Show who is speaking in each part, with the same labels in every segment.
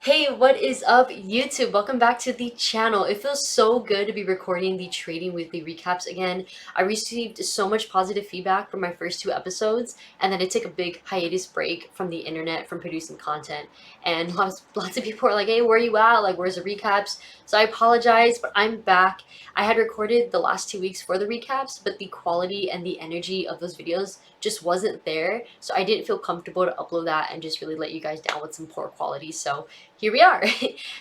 Speaker 1: Hey, what is up, YouTube? Welcome back to the channel. It feels so good to be recording the Trading Weekly recaps again. I received so much positive feedback from my first two episodes, and then I took a big hiatus break from the internet from producing content. And lots of people are like, hey, where are you at? Like, where's the recaps? So I apologize, but I'm back. I had recorded the last 2 weeks for the recaps, but the quality and the energy of those videos just wasn't there. So I didn't feel comfortable to upload that and just really let you guys down with some poor quality. So here we are.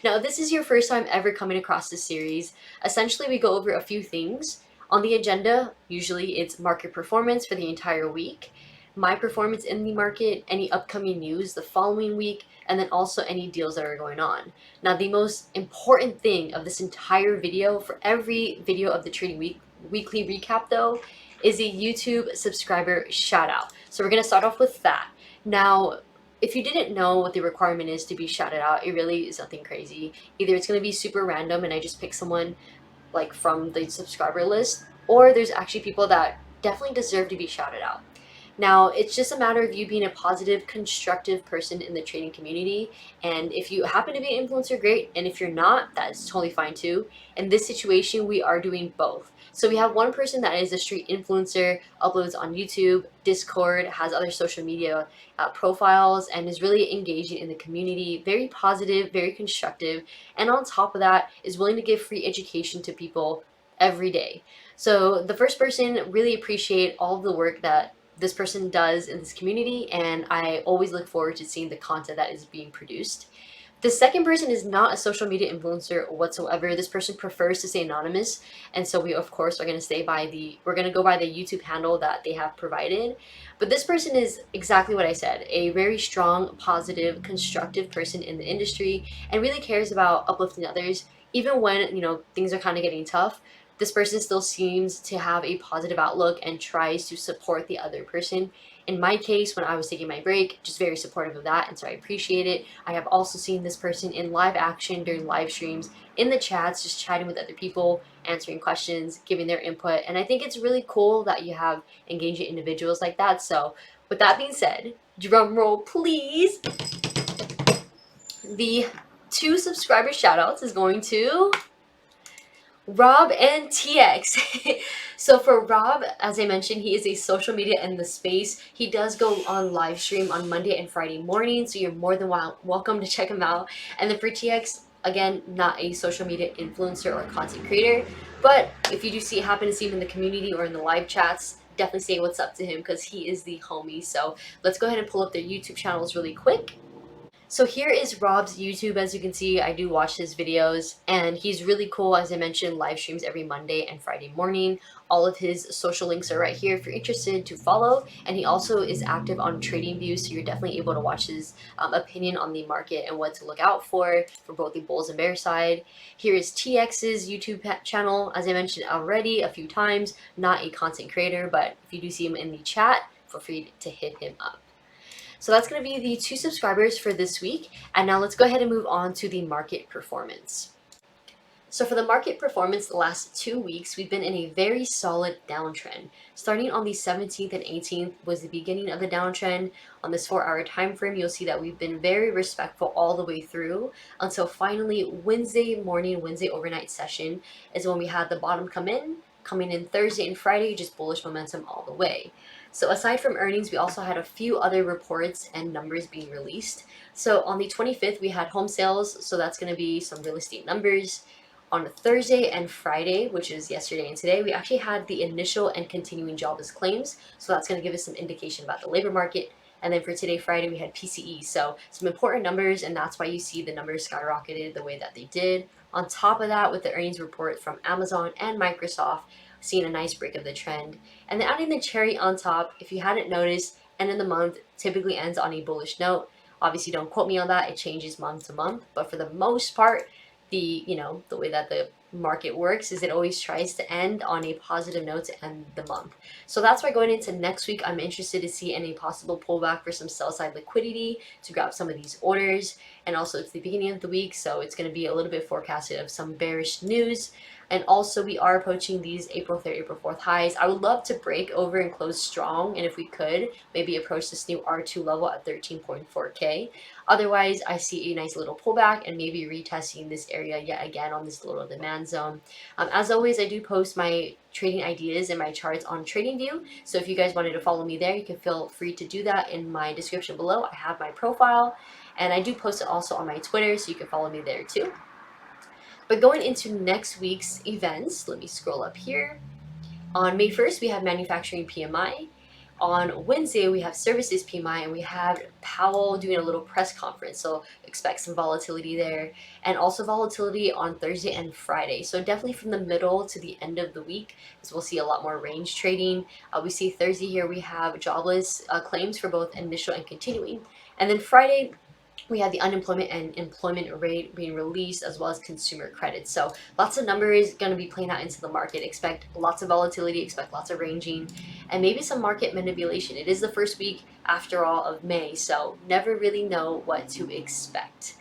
Speaker 1: Now, if this is your first time ever coming across this series, essentially we go over a few things. On the agenda, usually it's market performance for the entire week, my performance in the market, any upcoming news the following week, and then also any deals that are going on. Now, the most important thing of this entire video, for every video of the Trading Week weekly recap though, is a YouTube subscriber shout out. So we're going to start off with that. Now, if you didn't know what the requirement is to be shouted out, it really is nothing crazy. Either it's going to be super random and I just pick someone like from the subscriber list, or there's actually people that definitely deserve to be shouted out. Now, it's just a matter of you being a positive, constructive person in the trading community. And if you happen to be an influencer, great. And if you're not, that's totally fine too. In this situation, we are doing both. So we have one person that is a street influencer, uploads on YouTube, Discord, has other social media profiles, and is really engaging in the community. Very positive, very constructive. And on top of that, is willing to give free education to people every day. So the first person, really appreciate all of the work that this person does in this community, and I always look forward to seeing the content that is being produced. The second person is not a social media influencer whatsoever. This person prefers to stay anonymous, and so we of course are going to we're going to go by the YouTube handle that they have provided. But this person is exactly what I said, a very strong, positive, constructive person in the industry, and really cares about uplifting others even when, things are kind of getting tough. This person still seems to have a positive outlook and tries to support the other person. In my case, when I was taking my break, just very supportive of that, and so I appreciate it. I have also seen this person in live action during live streams, in the chats, just chatting with other people, answering questions, giving their input, and I think it's really cool that you have engaging individuals like that. So with that being said, drum roll please. The two subscriber shoutouts is going to Rob and TX. So for Rob, as I mentioned, he is a social media in the space. He does go on live stream on Monday and Friday morning, so you're more than welcome to check him out. And then for TX, again, not a social media influencer or content creator, but if you do happen to see him in the community or in the live chats, definitely say what's up to him because he is the homie. So let's go ahead and pull up their YouTube channels really quick. So here is Rob's YouTube. As you can see, I do watch his videos, and he's really cool. As I mentioned, live streams every Monday and Friday morning. All of his social links are right here if you're interested to follow. And he also is active on TradingView, so you're definitely able to watch his opinion on the market and what to look out for both the bulls and bear side. Here is TX's YouTube channel. As I mentioned already a few times, not a content creator, but if you do see him in the chat, feel free to hit him up. So that's going to be the two subscribers for this week. And now let's go ahead and move on to the market performance. So for the market performance the last 2 weeks, we've been in a very solid downtrend. Starting on the 17th and 18th was the beginning of the downtrend. On this 4-hour time frame, you'll see that we've been very respectful all the way through until finally Wednesday morning, Wednesday overnight session is when we had the bottom coming in Thursday and Friday, just bullish momentum all the way. So aside from earnings, we also had a few other reports and numbers being released. So on the 25th, we had home sales, so that's going to be some real estate numbers. On Thursday and Friday, which is yesterday and today, we actually had the initial and continuing jobless claims, so that's going to give us some indication about the labor market. And then for today, Friday, we had PCE, so some important numbers, and that's why you see the numbers skyrocketed the way that they did. On top of that, with the earnings report from Amazon and Microsoft, seeing a nice break of the trend. And then adding the cherry on top, if you hadn't noticed, end of the month typically ends on a bullish note. Obviously, don't quote me on that. It changes month to month, but for the most part, the way that the market works is it always tries to end on a positive note to end the month. So that's why going into next week, I'm interested to see any possible pullback for some sell side liquidity to grab some of these orders. And also, it's the beginning of the week, so it's going to be a little bit forecasted of some bearish news. And also, we are approaching these April 3rd, April 4th highs. I would love to break over and close strong. And if we could, maybe approach this new R2 level at 13.4K. Otherwise, I see a nice little pullback and maybe retesting this area yet again on this little demand zone. As always, I do post my trading ideas and my charts on TradingView. So if you guys wanted to follow me there, you can feel free to do that in my description below. I have my profile and I do post it also on my Twitter, so you can follow me there too. But going into next week's events, let me scroll up here. On May 1st, we have manufacturing PMI. On Wednesday, we have services PMI, and we have Powell doing a little press conference. So expect some volatility there, and also volatility on Thursday and Friday. So definitely from the middle to the end of the week, as we'll see a lot more range trading. We see Thursday here, we have jobless claims for both initial and continuing. And then Friday, we had the unemployment and employment rate being released, as well as consumer credit. So lots of numbers going to be playing out into the market. Expect lots of volatility, expect lots of ranging, and maybe some market manipulation. It is the first week, after all, of May, so never really know what to expect.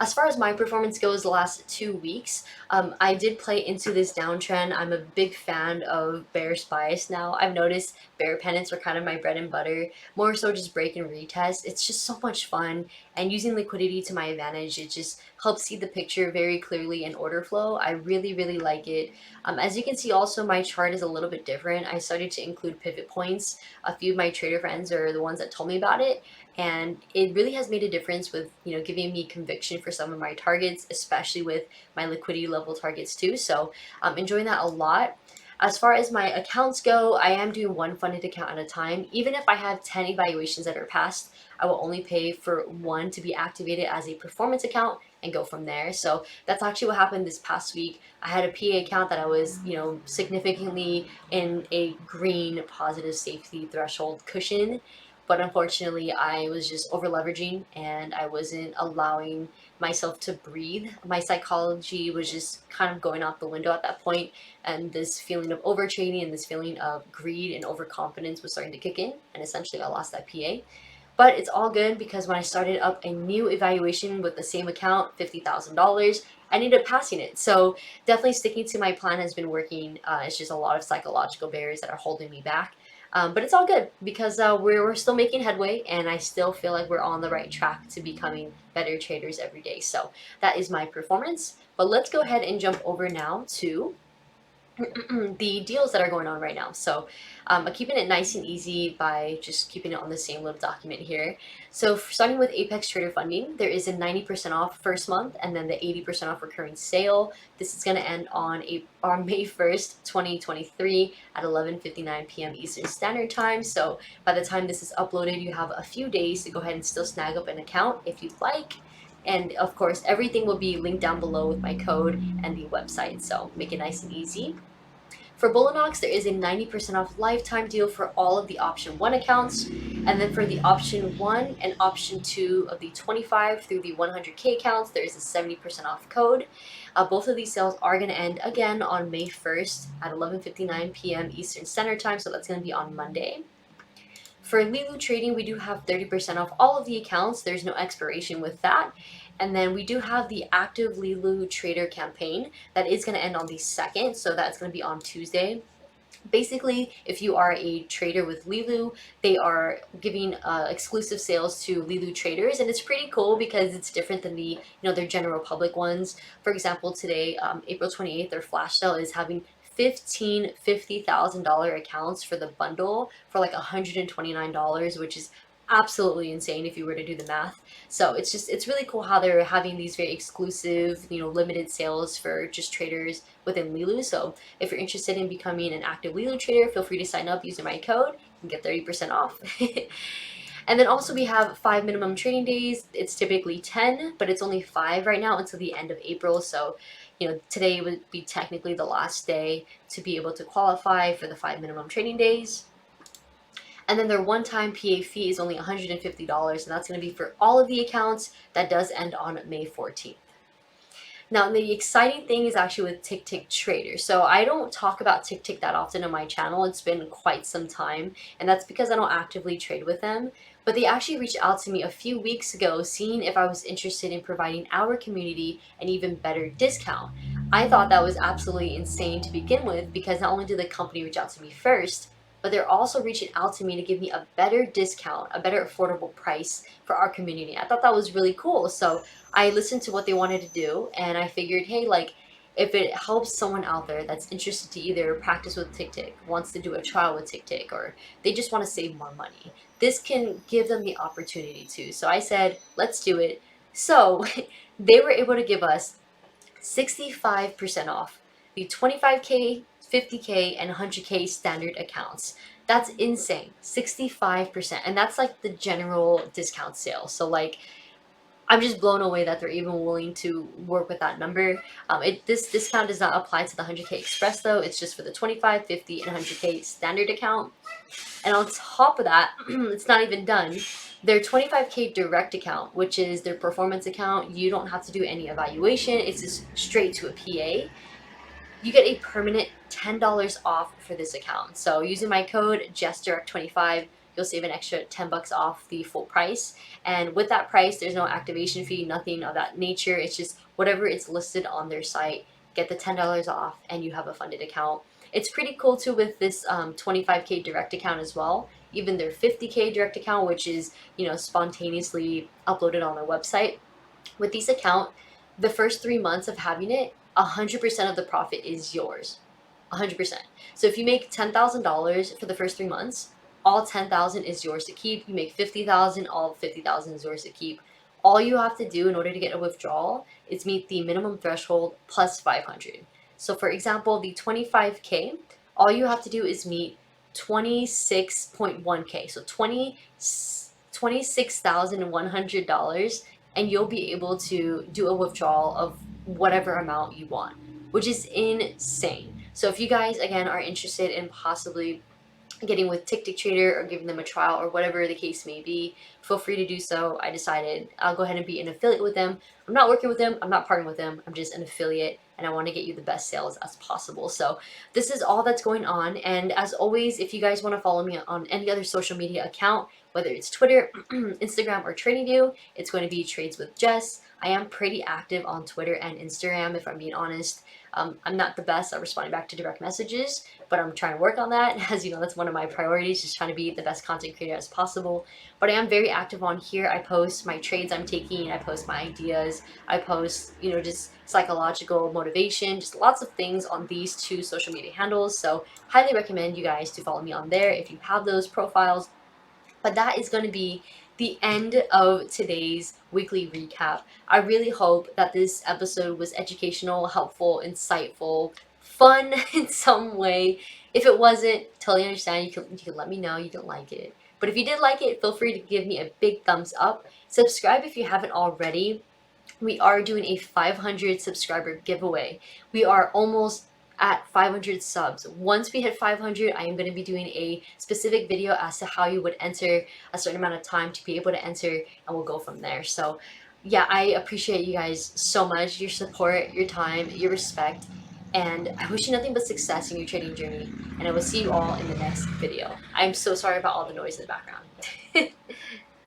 Speaker 1: As far as my performance goes the last 2 weeks, I did play into this downtrend. I'm a big fan of bearish bias now. I've noticed bear pennants are kind of my bread and butter, more so just break and retest. It's just so much fun, and using liquidity to my advantage, it just helps see the picture very clearly in order flow. I really, really like it. As you can see, also my chart is a little bit different. I started to include pivot points. A few of my trader friends are the ones that told me about it, and it really has made a difference with giving me conviction for some of my targets, especially with my liquidity level targets too. So I'm enjoying that a lot. As far as my accounts go, I am doing one funded account at a time. Even if I have 10 evaluations that are passed, I will only pay for one to be activated as a performance account and go from there. So that's actually what happened this past week. I had a PA account that I was, significantly in a green positive safety threshold cushion. But unfortunately, I was just over leveraging and I wasn't allowing myself to breathe. My psychology was just kind of going out the window at that point, and this feeling of overtrading and this feeling of greed and overconfidence was starting to kick in, and essentially I lost that PA. But it's all good because when I started up a new evaluation with the same account, $50,000, I ended up passing it. So definitely sticking to my plan has been working. It's just a lot of psychological barriers that are holding me back. But it's all good because we're still making headway, and I still feel like we're on the right track to becoming better traders every day. So that is my performance. But let's go ahead and jump over now to the deals that are going on right now. So I'm keeping it nice and easy by just keeping it on the same little document here. So starting with Apex Trader Funding, there is a 90% off first month and then the 80% off recurring sale. This is going to end on May 1st, 2023 at 11:59 p.m. Eastern Standard Time. So by the time this is uploaded, you have a few days to go ahead and still snag up an account if you'd like. And of course, everything will be linked down below with my code and the website. So make it nice and easy. For Bullinox, there is a 90% off lifetime deal for all of the option 1 accounts. And then for the option 1 and option 2 of the 25 through the 100K accounts, there is a 70% off code. Both of these sales are going to end again on May 1st at 11:59 p.m. Eastern Standard Time. So that's going to be on Monday. For Lilu Trading, we do have 30% off all of the accounts. There's no expiration with that. And then we do have the active Lilu Trader campaign that is going to end on the 2nd. So that's going to be on Tuesday. Basically, if you are a trader with Lilu, they are giving exclusive sales to Lilu traders, and it's pretty cool because it's different than the their general public ones. For example, today, April 28th, their flash sale is having 15 $50,000 accounts for the bundle for like $129, which is absolutely insane if you were to do the math. So it's really cool how they're having these very exclusive, limited sales for just traders within Lilu. So if you're interested in becoming an active Lilu trader, feel free to sign up using my code and get 30% off. And then also we have 5 minimum trading days. It's typically 10, but it's only 5 right now until the end of April. So, today would be technically the last day to be able to qualify for the 5 minimum trading days. And then their one-time PA fee is only $150, and that's going to be for all of the accounts. That does end on May 14th. Now, the exciting thing is actually with daytrader. So I don't talk about TikTok that often on my channel. It's been quite some time, and that's because I don't actively trade with them. But they actually reached out to me a few weeks ago, seeing if I was interested in providing our community an even better discount. I thought that was absolutely insane to begin with because not only did the company reach out to me first, but they're also reaching out to me to give me a better discount, a better affordable price for our community. I thought that was really cool. So I listened to what they wanted to do, and I figured, hey, like, if it helps someone out there that's interested to either practice with TikTok, wants to do a trial with TikTok, or they just want to save more money, this can give them the opportunity to. So I said, let's do it. So they were able to give us 65% off the 25K, 50K, and 100K standard accounts. That's insane. 65%. And that's like the general discount sale. So, like, I'm just blown away that they're even willing to work with that number. This discount does not apply to the 100K Express though. It's just for the 25, 50, and 100K standard account. And on top of that, it's not even done. Their 25K direct account, which is their performance account, you don't have to do any evaluation. It's just straight to a PA. You get a permanent $10 off for this account. So using my code JessDirect25, you'll save an extra 10 bucks off the full price. And with that price, there's no activation fee, nothing of that nature. It's just whatever it's listed on their site. Get the $10 off, and you have a funded account. It's pretty cool too with this 25K direct account as well. Even their 50K direct account, which is spontaneously uploaded on their website. With these account, the first 3 months of having it, 100% of the profit is yours. 100%. So if you make $10,000 for the first 3 months, all 10,000 is yours to keep. You make 50,000, all 50,000 is yours to keep. All you have to do in order to get a withdrawal is meet the minimum threshold plus 500. So for example, the 25K, all you have to do is meet 26.1K. So $26,100, and you'll be able to do a withdrawal of whatever amount you want, which is insane. So if you guys again are interested in possibly getting with daytrader or giving them a trial or whatever the case may be, feel free to do so. I decided I'll go ahead and be an affiliate with them. I'm not working with them, I'm not partnering with them, I'm just an affiliate, and I want to get you the best sales as possible. So this is all that's going on. And as always, if you guys want to follow me on any other social media account, whether it's Twitter, Instagram, or TradingView, it's going to be Trades with Jess. I am pretty active on Twitter and Instagram, if I'm being honest. I'm not the best at responding back to direct messages, but I'm trying to work on that. As you know, that's one of my priorities, just trying to be the best content creator as possible. But I am very active on here. I post my trades I'm taking, I post my ideas, I post, just psychological motivation, just lots of things on these two social media handles. So highly recommend you guys to follow me on there if you have those profiles. But that is going to be the end of today's weekly recap. I really hope that this episode was educational, helpful, insightful, fun in some way. If it wasn't, totally understand. You can let me know you didn't like it. But if you did like it, feel free to give me a big thumbs up. Subscribe if you haven't already. We are doing a 500 subscriber giveaway. We are almost at 500 subs. Once we hit 500, I am going to be doing a specific video as to how you would enter a certain amount of time to be able to enter, and we'll go from there. So yeah, I appreciate you guys so much, your support, your time, your respect, and I wish you nothing but success in your trading journey, and I will see you all in the next video. I'm so sorry about all the noise in the background.